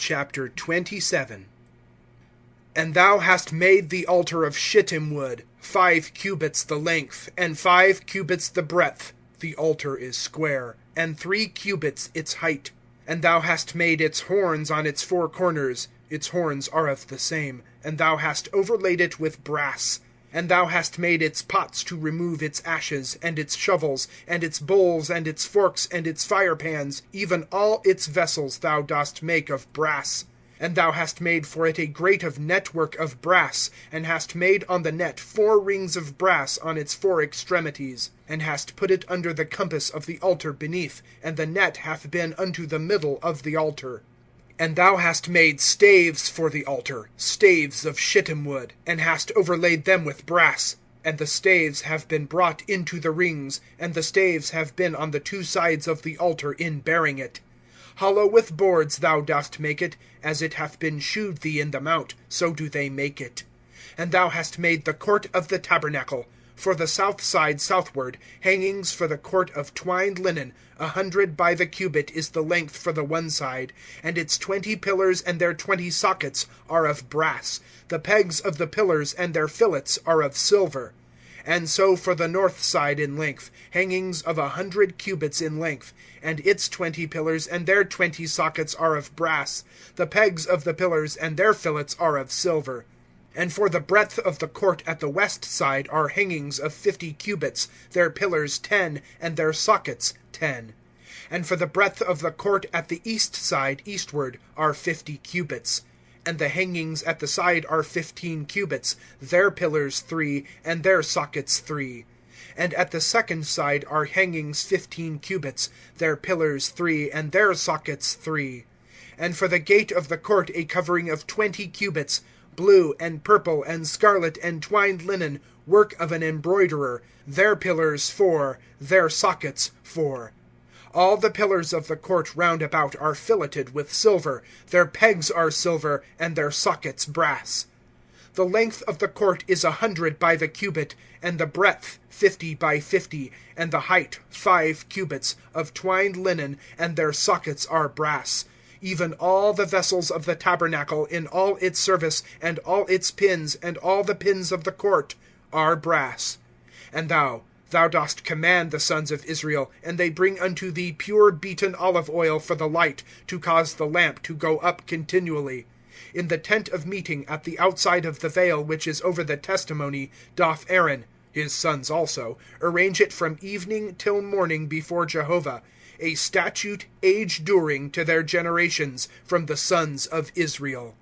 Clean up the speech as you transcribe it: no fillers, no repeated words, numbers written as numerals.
Chapter 27. And thou hast made the altar of shittim wood, 5 cubits the length, and 5 cubits the breadth. The altar is square, and 3 cubits its height. And thou hast made its horns on its 4 corners. Its horns are of the same. And thou hast overlaid it with brass. And thou hast made its pots to remove its ashes, and its shovels, and its bowls, and its forks, and its firepans, even all its vessels thou dost make of brass. And thou hast made for it a grate of network of brass, and hast made on the net 4 rings of brass on its 4 extremities, and hast put it under the compass of the altar beneath, and the net hath been unto the middle of the altar. And thou hast made staves for the altar, staves of shittim wood, and hast overlaid them with brass. And the staves have been brought into the rings, and the staves have been on the 2 sides of the altar in bearing it. Hollow with boards thou dost make it, as it hath been shewed thee in the mount, so do they make it. And thou hast made the court of the tabernacle, for the south side southward, hangings for the court of twined linen, 100 by the cubit is the length for the one side, and its 20 pillars and their 20 sockets are of brass. The pegs of the pillars and their fillets are of silver. And so for the north side in length, hangings of 100 cubits in length, and its 20 pillars and their 20 sockets are of brass. The pegs of the pillars and their fillets are of silver. And for the breadth of the court at the west side are hangings of 50 cubits, their pillars 10, and their sockets 10. And for the breadth of the court at the east side eastward are 50 cubits. And the hangings at the side are 15 cubits, their pillars 3, and their sockets 3. And at the second side are hangings 15 cubits, their pillars 3, and their sockets 3. And for the gate of the court a covering of 20 cubits, blue, and purple, and scarlet, and twined linen, work of an embroiderer, their pillars 4, their sockets 4. All the pillars of the court round about are filleted with silver, their pegs are silver, and their sockets brass. The length of the court is 100 by the cubit, and the breadth 50 by 50, and the height 5 cubits, of twined linen, and their sockets are brass. Even all the vessels of the tabernacle in all its service, and all its pins, and all the pins of the court, are brass. And thou dost command the sons of Israel, and they bring unto thee pure beaten olive oil for the light, to cause the lamp to go up continually. In the tent of meeting at the outside of the veil which is over the testimony doth Aaron, his sons also, arrange it from evening till morning before Jehovah, a statute age-during to their generations from the sons of Israel.